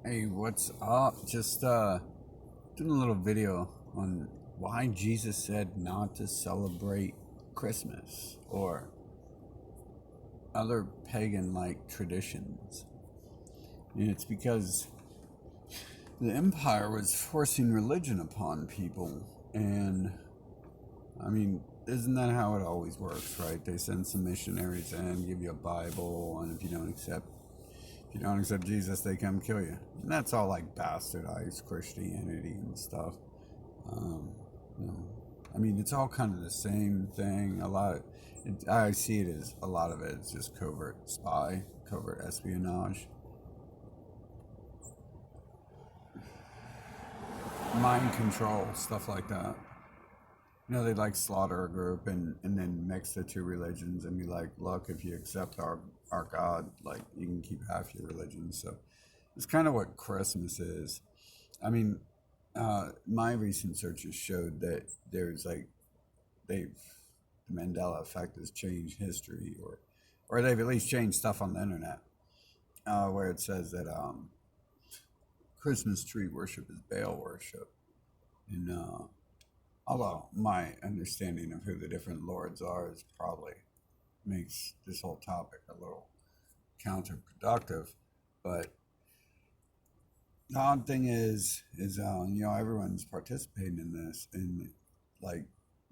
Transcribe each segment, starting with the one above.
Hey, what's up? Just doing a little video on why Jesus said not to celebrate Christmas or other pagan like traditions. And it's because the empire was forcing religion upon people. And I mean, isn't that how it always works, right? They send some missionaries in, give you a Bible, and if you don't accept Jesus, they come kill you. And that's all like bastardized Christianity and stuff. Um, you know, I mean, it's all kind of the same thing. I see it as a lot of it is just covert spy, covert espionage, mind control, stuff like that. They like slaughter a group and then mix the two religions and be like, look, if you accept our God, like you can keep half your religion. So it's kind of what Christmas is. I mean, my recent searches showed that there's like they've the Mandela effect has changed history, or they've at least changed stuff on the internet, where it says that Christmas tree worship is Baal worship, and although my understanding of who the different lords are is probably makes this whole topic a little counterproductive, but the odd thing is everyone's participating in this, and like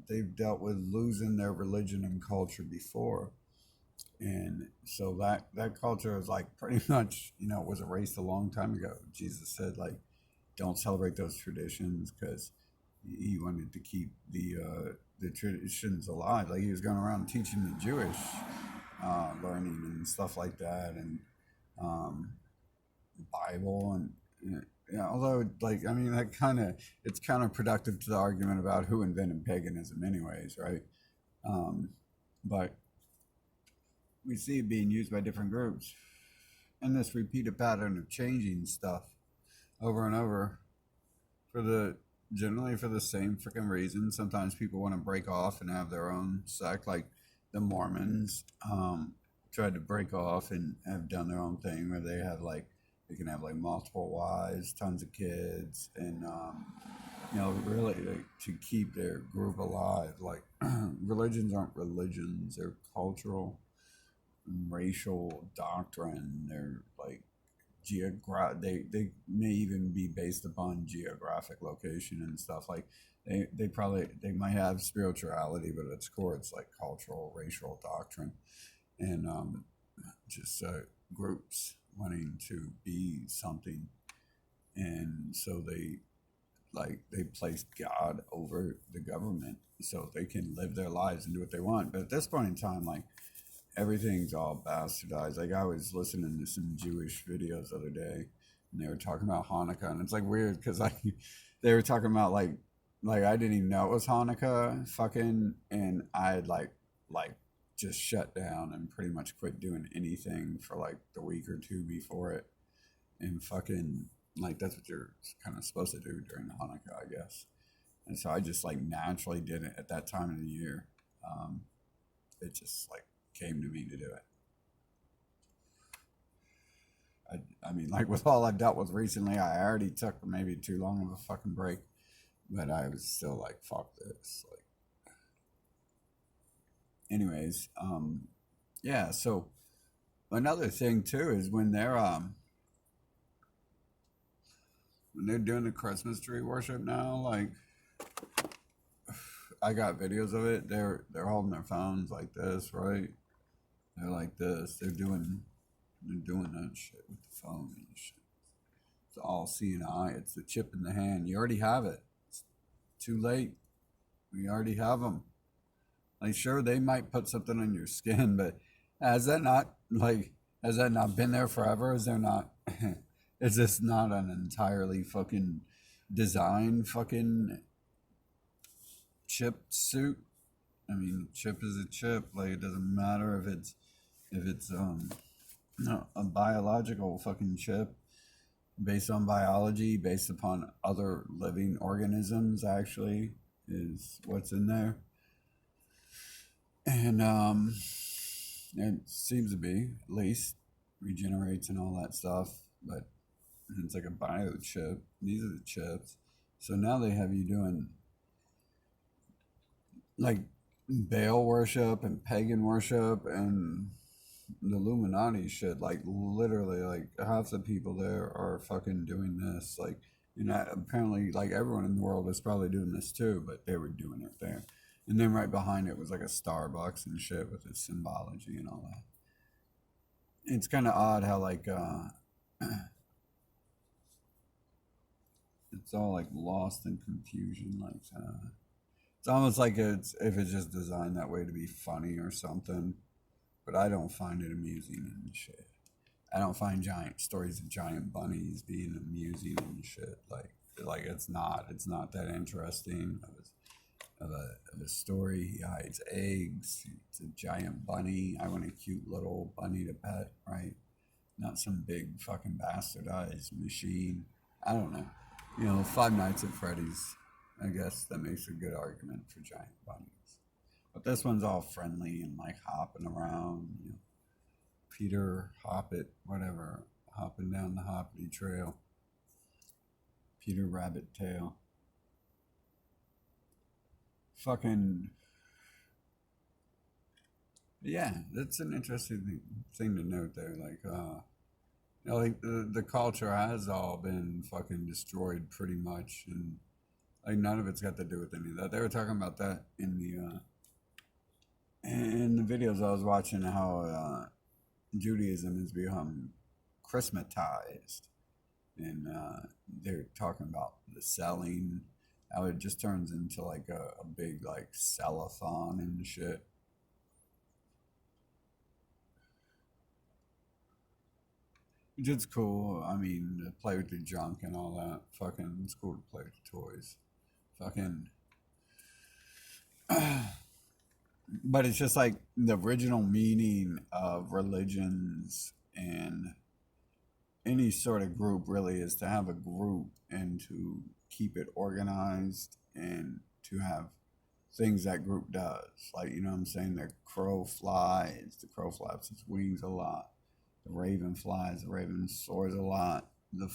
they've dealt with losing their religion and culture before, and so that culture is like pretty much was erased a long time ago. Jesus said like don't celebrate those traditions because he wanted to keep the traditions alive. Like he was going around teaching the Jewish learning and stuff like that, and um, Bible and yeah. Although, like, I mean, that kind of it's counterproductive to the argument about who invented paganism, anyways, right? Um, but we see it being used by different groups, and this repeated pattern of changing stuff over and over for the generally for the same freaking reason. Sometimes people want to break off and have their own sect, like the Mormons tried to break off and have done their own thing where they can have like multiple wives, tons of kids, and really to keep their group alive. Like religions aren't religions; they're cultural and racial doctrine. They're like they may even be based upon geographic location and stuff. Like they might have spirituality, but at its core it's like cultural racial doctrine, and just groups wanting to be something, and so they place God over the government so they can live their lives and do what they want. But at this point in time, like everything's all bastardized. Like I was listening to some Jewish videos the other day, and they were talking about Hanukkah, and it's like weird because like they were talking about like I didn't even know it was Hanukkah, fucking, and I had like just shut down and pretty much quit doing anything for like the week or two before it, and fucking like that's what you're kind of supposed to do during Hanukkah, I guess. And so I just like naturally did it at that time of the year. Um, it just like came to me to do it. I mean, like with all I've dealt with recently, I already took maybe too long of a fucking break, but I was still like, fuck this. Like, anyways, yeah. So another thing too is when they're doing the Christmas tree worship now, like I got videos of it. They're holding their phones like this, right? They're like this. They're doing that shit with the phone and shit. It's all seeing eye. It's the chip in the hand. You already have it. It's too late. We already have them. Like, sure, they might put something on your skin, but has that not has that not been there forever? Is there not? Is this not an entirely fucking design fucking chip suit? I mean, chip is a chip. Like, it doesn't matter if it's no, a biological fucking chip based on biology, based upon other living organisms, actually, is what's in there. And it seems to be, at least, regenerates and all that stuff. But and it's like a biochip. These are the chips. So now they have you doing like Baal worship and pagan worship and the Illuminati shit. Like literally, like half the people there are fucking doing this. Like, apparently, like everyone in the world is probably doing this too, but they were doing it there. And then right behind it was like a Starbucks and shit with its symbology and all that. It's kind of odd how like it's all like lost in confusion. Like it's almost like it's if it's just designed that way to be funny or something. But I don't find it amusing and shit. I don't find giant stories of giant bunnies being amusing and shit. Like it's not that interesting of a story. He hides eggs. It's a giant bunny. I want a cute little bunny to pet, right? Not some big fucking bastardized machine. I don't know. Five Nights at Freddy's. I guess that makes a good argument for giant bunnies. But this one's all friendly and like hopping around. Peter Hoppet, whatever, hopping down the Hoppity Trail. Peter Rabbit Tail. Fucking. Yeah, that's an interesting thing to note there. Like the culture has all been fucking destroyed pretty much, and like none of it's got to do with any of that. They were talking about that in the videos I was watching, how Judaism has become Christmatized, and they're talking about the selling, how it just turns into like a big like sellathon and shit. Which is cool. I mean, to play with the junk and all that. Fucking, it's cool to play with the toys. Fucking, but it's just like the original meaning of religions and any sort of group really is to have a group and to keep it organized and to have things that group does. Like, you know what I'm saying? The crow flaps its wings a lot. The raven flies, the raven soars a lot. The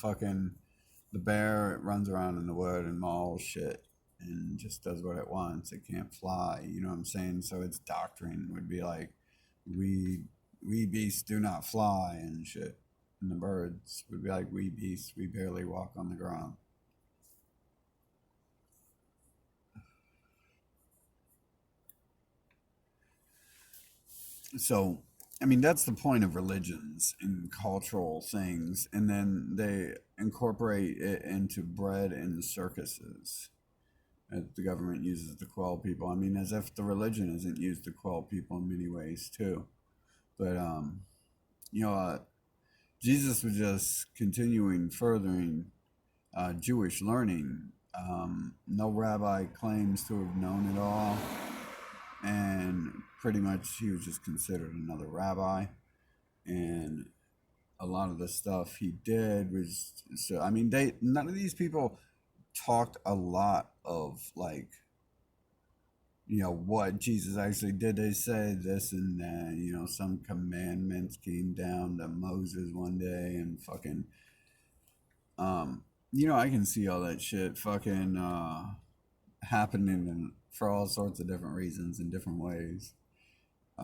bear, it runs around in the wood and mauls shit and just does what it wants. It can't fly, you know what I'm saying? So its doctrine would be like, we we beasts do not fly and shit. And the birds would be like, we beasts, we barely walk on the ground. So, I mean, that's the point of religions and cultural things. And then they incorporate it into bread and circuses that the government uses to quell people. I mean, as if the religion isn't used to quell people in many ways, too. But, you know, Jesus was just continuing furthering Jewish learning. No rabbi claims to have known it all, and pretty much he was just considered another rabbi. And a lot of the stuff he did was so. I mean, they none of these people talked a lot of like what Jesus actually did. They say this and that. Some commandments came down to Moses one day and fucking I can see all that shit fucking happening for all sorts of different reasons in different ways.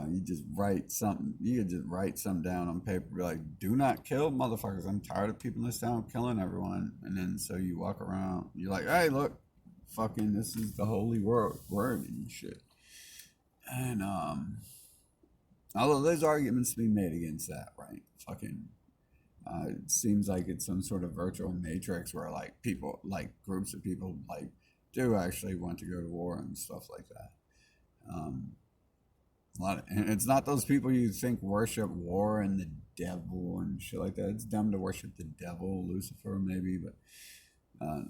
You just write something. You could just write something down on paper, be like, "Do not kill, motherfuckers. I'm tired of people in this town killing everyone." And then so you walk around, you're like, "Hey, look, fucking, this is the holy word and shit." And although there's arguments to be made against that, right? Fucking, it seems like it's some sort of virtual matrix where like people, like groups of people, like do actually want to go to war and stuff like that. Um, and it's not those people you think worship war and the devil and shit like that. It's dumb to worship the devil, Lucifer maybe, but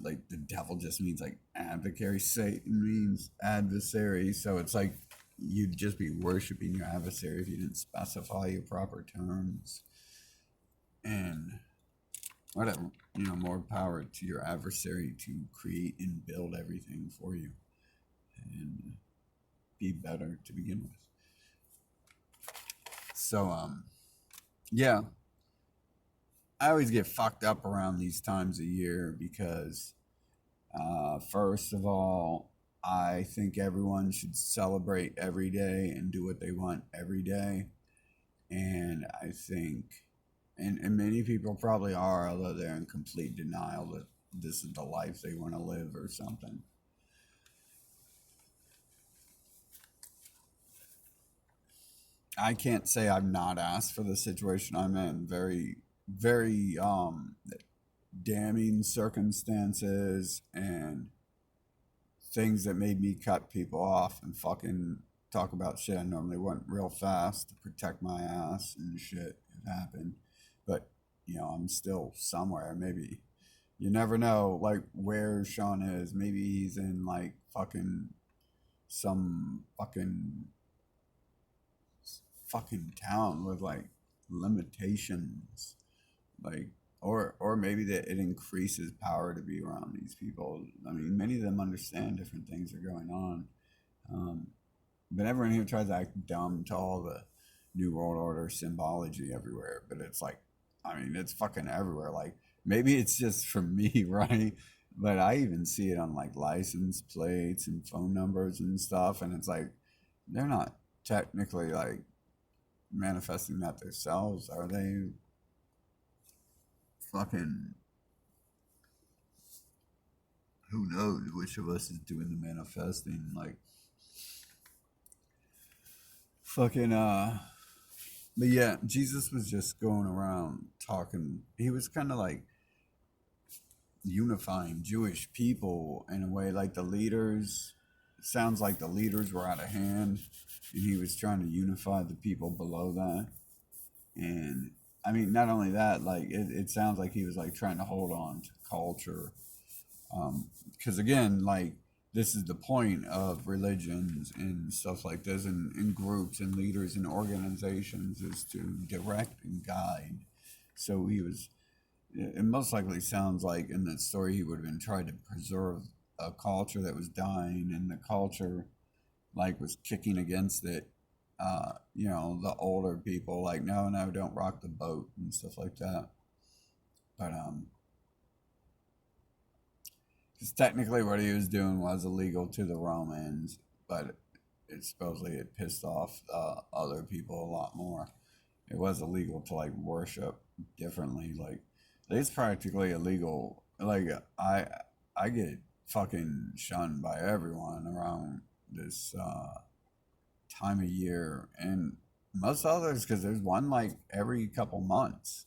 like the devil just means like adversary. Satan means adversary, so it's like you'd just be worshiping your adversary if you didn't specify your proper terms. And whatever, more power to your adversary to create and build everything for you and be better to begin with. So, yeah, I always get fucked up around these times of year because, first of all, I think everyone should celebrate every day and do what they want every day. And I think, and many people probably are, although they're in complete denial that this is the life they want to live or something. I can't say I've not asked for the situation I'm in. Very, very damning circumstances and things that made me cut people off and fucking talk about shit I normally wouldn't real fast to protect my ass and shit. It happened. But, I'm still somewhere. Maybe. You never know, like, where Sean is. Maybe he's in, like, fucking some fucking town with, like, limitations. Like, or maybe that it increases power to be around these people. I mean, many of them understand different things are going on. Um, but everyone here tries to act dumb to all the New World Order symbology everywhere. But it's like, I mean, it's fucking everywhere. Like, maybe it's just from me, right? But I even see it on like license plates and phone numbers and stuff. And it's like, they're not technically like manifesting that themselves, are they? Fucking, who knows which of us is doing the manifesting? Like, fucking, but yeah, Jesus was just going around talking. He was kind of like unifying Jewish people in a way, like the leaders. It sounds like the leaders were out of hand, and he was trying to unify the people below that. And I mean, not only that, like it sounds like he was like trying to hold on to culture. Because again, like this is the point of religions and stuff like this, and groups and leaders and organizations is to direct and guide. So he was. It most likely sounds like in that story he would have been trying to preserve a culture that was dying, and the culture like was kicking against it. The older people like no, no, don't rock the boat and stuff like that. But because technically what he was doing was illegal to the Romans, but supposedly it pissed off other people a lot more. It was illegal to like worship differently. Like it's practically illegal. Like I get fucking shunned by everyone around this time of year, and most others because there's one like every couple months.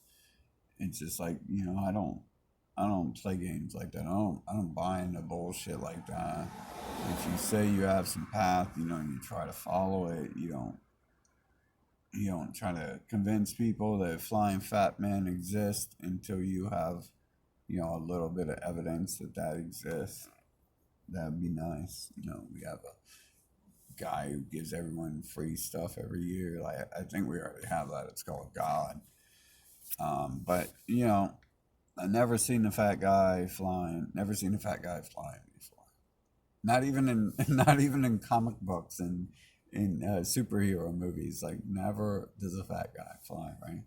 It's just like I don't play games like that. I don't buy into bullshit like that. If you say you have some path, and you try to follow it, you don't try to convince people that flying fat men exist until you have, a little bit of evidence that exists. That'd be nice. We have a guy who gives everyone free stuff every year. Like I think we already have that. It's called God. But I never seen a fat guy flying. Never seen a fat guy flying before. Not even in not even in comic books and in superhero movies. Like never does a fat guy fly. Right?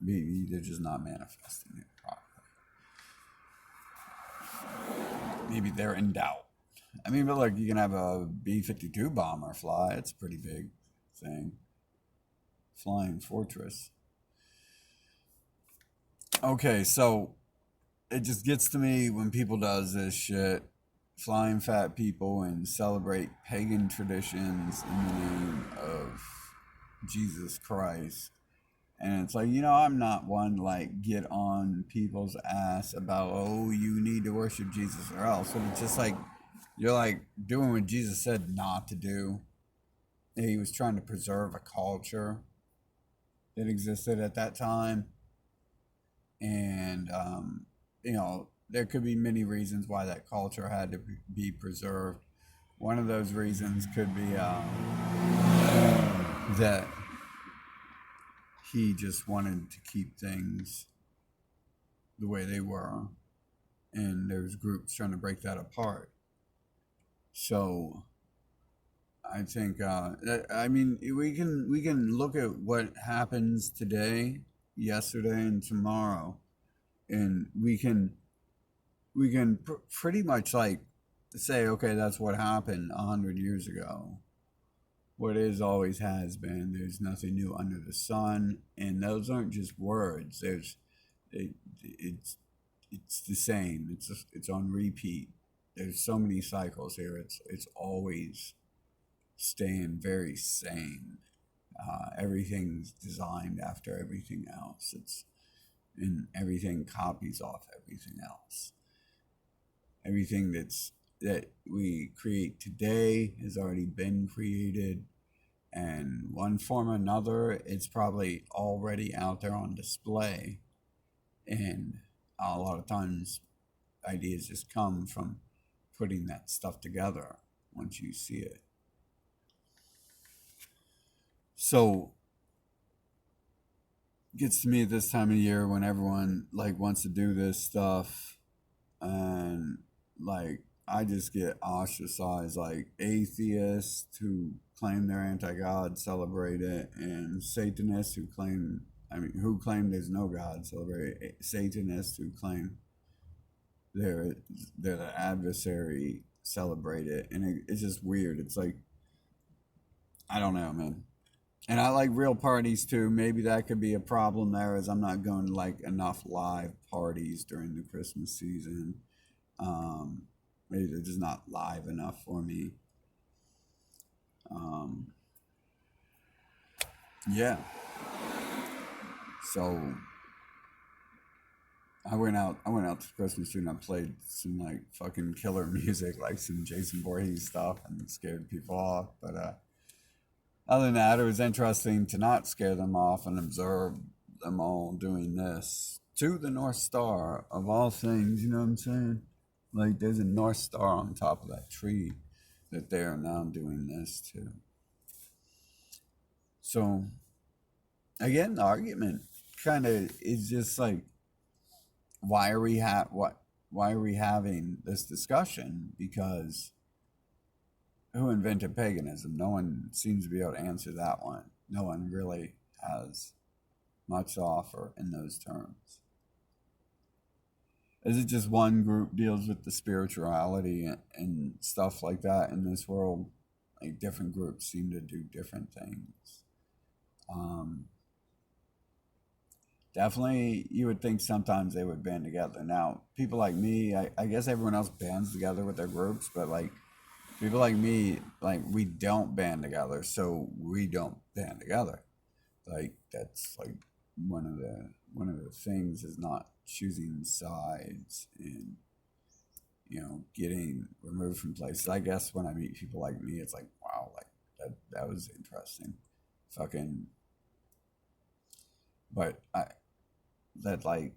Maybe they're just not manifesting it properly. Maybe they're in doubt. I mean, but look, you can have a B-52 bomber fly. It's a pretty big thing. Flying fortress. Okay, so it just gets to me when people does this shit, flying fat people and celebrate pagan traditions in the name of Jesus Christ. And it's like, I'm not one to like get on people's ass about, oh, you need to worship Jesus or else. And it's just like you're like doing what Jesus said not to do. And he was trying to preserve a culture that existed at that time. And there could be many reasons why that culture had to be preserved. One of those reasons could be that he just wanted to keep things the way they were, and there's groups trying to break that apart. So I think I mean we can look at what happens today yesterday and tomorrow, and we can pretty much like say, okay, that's what happened 100 years ago. What is always has been. There's nothing new under the sun, and those aren't just words. It, it's it's the same. It's on repeat. There's so many cycles here. It's always staying very sane. Everything's designed after everything else. And everything copies off everything else. Everything that we create today has already been created, and one form or another, it's probably already out there on display. And a lot of times, ideas just come from putting that stuff together once you see it. So it gets to me at this time of year when everyone like wants to do this stuff, and like I just get ostracized. Like atheists who claim they're anti-God celebrate it, and Satanists who claim, who claim there's no God celebrate it. Satanists who claim they're they're the adversary celebrate it, and it's just weird. It's like I don't know, man. And I like real parties too. Maybe that could be a problem there, as I'm not going to like enough live parties during the Christmas season. Um, Maybe they're just not live enough for me. Um, yeah. So I went out to Christmas tree and I played some like fucking killer music, like some Jason Voorhees stuff, and scared people off. But other than that, it was interesting to not scare them off and observe them all doing this to the North Star of all things. You know what I'm saying? Like there's a North Star on top of that tree that they are now doing this to. So again, the argument kind of is just like, why are we why are we having this discussion? Because who invented paganism? No one seems to be able to answer that one. No one really has much to offer in those terms. Is it just one group deals with the spirituality and stuff like that in this world? Like different groups seem to do different things. Um, Definitely, you would think sometimes they would band together. Now, people like me, I guess everyone else bands together with their groups, but like people like me, like we don't band together, so we don't band together. Like that's like one of the things is not choosing sides and getting removed from places. I guess when I meet people like me, it's like wow, like that was interesting, fucking. But I that like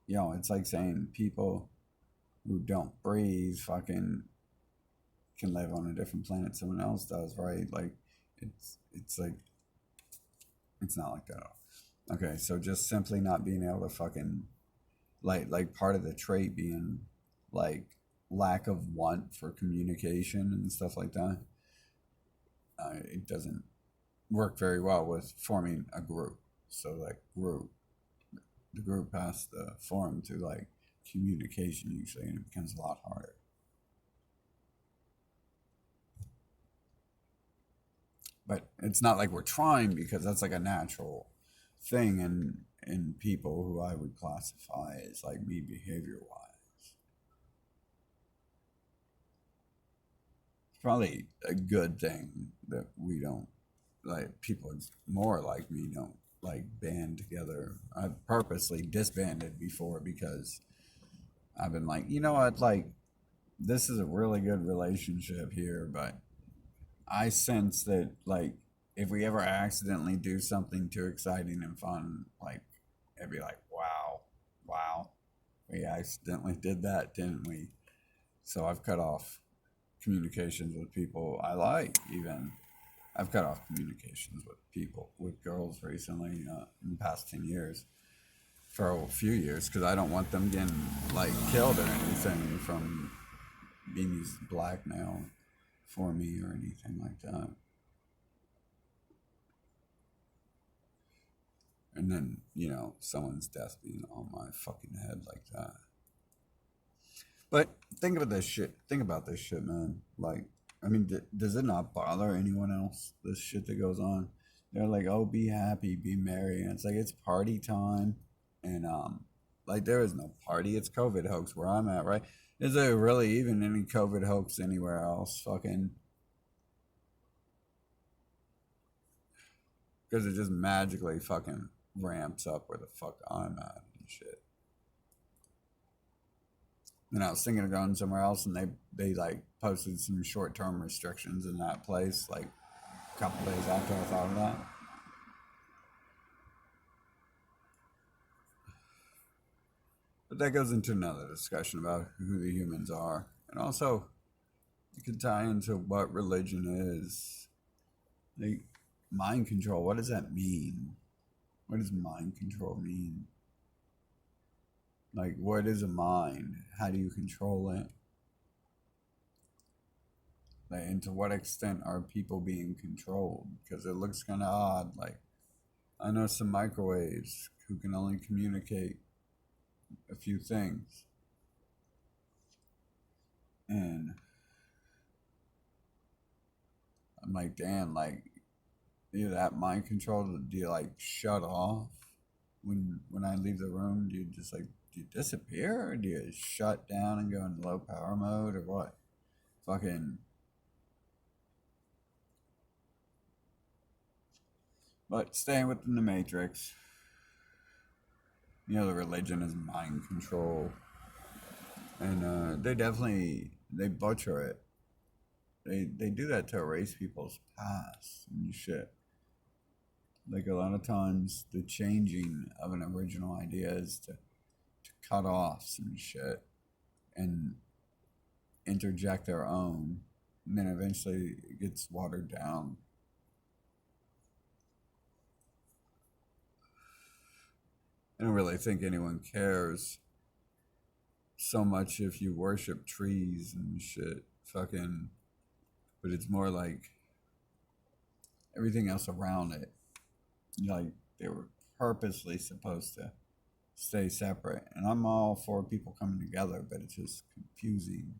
it's like saying people who don't breathe fucking can live on a different planet someone else does, right? Like it's like it's not like that at all. Okay, so just simply not being able to fucking like part of the trait being like lack of want for communication and stuff like that. It doesn't work very well with forming a group. So like the group has to form through like communication usually, and it becomes a lot harder. But it's not like we're trying, because that's like a natural thing in people who I would classify as like me behavior wise. It's probably a good thing that we don't like people more like me don't like band together. I've purposely disbanded before because I've been like, you know what, like this is a really good relationship here, but I sense that like if we ever accidentally do something too exciting and fun, like it'd be like, wow, wow, we accidentally did that, didn't we? So I've cut off communications with people I like. Even I've cut off communications with people with girls recently in the past 10 years for a few years because I don't want them getting like killed or anything from being used blackmail for me or anything like that. And then, someone's death being on my fucking head like that. But think about this shit. Think about this shit, man. Like, I mean, does it not bother anyone else? This shit that goes on. They're like, "Oh, be happy, be merry," and it's like it's party time, and like there is no party. It's COVID hoax where I'm at, right? Is there really even any COVID hoax anywhere else? Fucking, because it just magically fucking ramps up where the fuck I'm at and shit. And I was thinking of going somewhere else, and they like posted some short term restrictions in that place, like a couple days after I thought of that. But that goes into another discussion about who the humans are, and also it could tie into what religion is. Like mind control. What does that mean? What does mind control mean? Like, what is a mind? How do you control it? Like, and to what extent are people being controlled? Because it looks kind of odd. Like, I know some microwaves who can only communicate a few things. And I'm like, damn, like, that mind control, do you like shut off when I leave the room? Do you just like, do you disappear? Or do you shut down and go into low power mode or what? Fucking. But staying within the Matrix, the religion is mind control. And they butcher it. They do that to erase people's past and shit. Like a lot of times, the changing of an original idea is to cut off some shit and interject their own, and then eventually it gets watered down. I don't really think anyone cares so much if you worship trees and shit. Fucking, but it's more like everything else around it. Like they were purposely supposed to stay separate. And I'm all for people coming together, but it's just confusing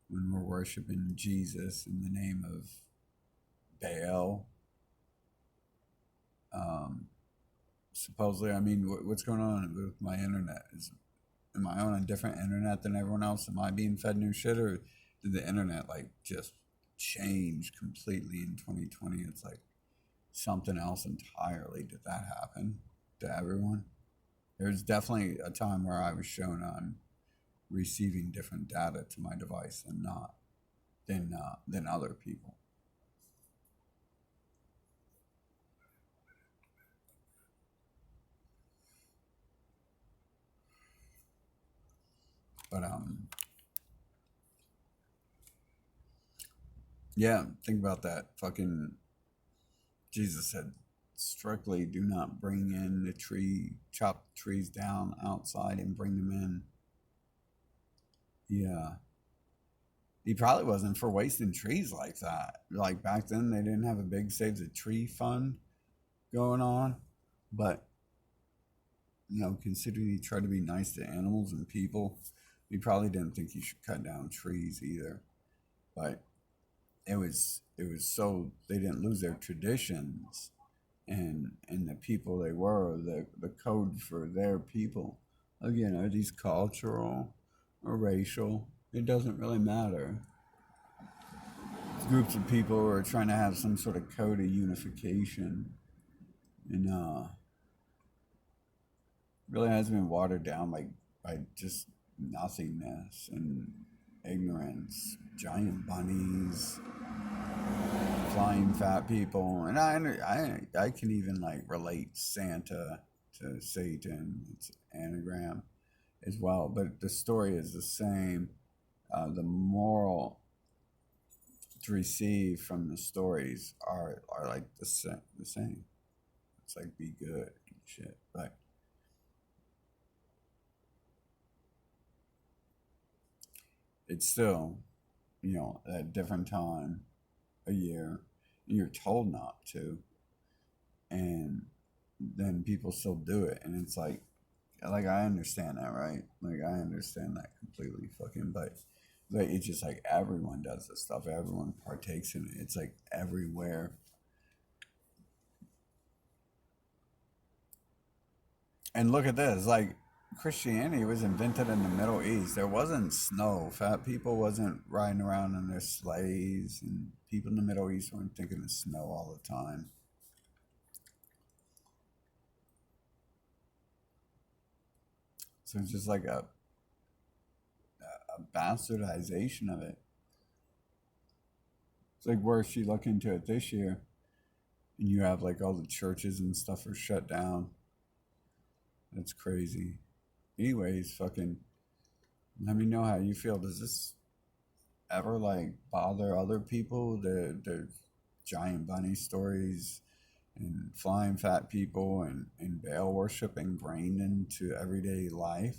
when we're worshiping Jesus in the name of Baal. Supposedly, I mean, what's going on with my internet? Am I on a different internet than everyone else? Am I being fed new shit, or did the internet like just change completely in 2020? It's like something else entirely. Did that happen to everyone? There's definitely a time where I was shown on receiving different data to my device than other people. But yeah, think about that. Fucking Jesus said, strictly do not bring in the tree, chop the trees down outside and bring them in. Yeah. He probably wasn't for wasting trees like that. Like back then, they didn't have a big Save the Tree fund going on. But, considering he tried to be nice to animals and people, he probably didn't think he should cut down trees either. But it was so they didn't lose their traditions and the people they were, the code for their people. Again, are these cultural or racial? It doesn't really matter. It's groups of people who are trying to have some sort of code of unification, and really has been watered down by just nothingness and ignorance. Giant bunnies, flying fat people, and I can even like relate Santa to Satan. It's anagram as well, but the story is the same. The moral to receive from the stories are like the same. It's like be good and shit, but it's still, at a different time a year, and you're told not to, and then people still do it, and it's like I understand that, right? Like I understand that completely, fucking, but like it's just like everyone does this stuff, everyone partakes in it. It's like everywhere. And look at this, like Christianity was invented in the Middle East. There wasn't snow. Fat people wasn't riding around in their sleighs, and people in the Middle East weren't thinking of snow all the time. So it's just like a bastardization of it. It's like worse. You look into it this year, and you have like all the churches and stuff are shut down. That's crazy. Anyways, fucking let me know how you feel. Does this ever like bother other people? The giant bunny stories and flying fat people and Baal worship ingrained into everyday life?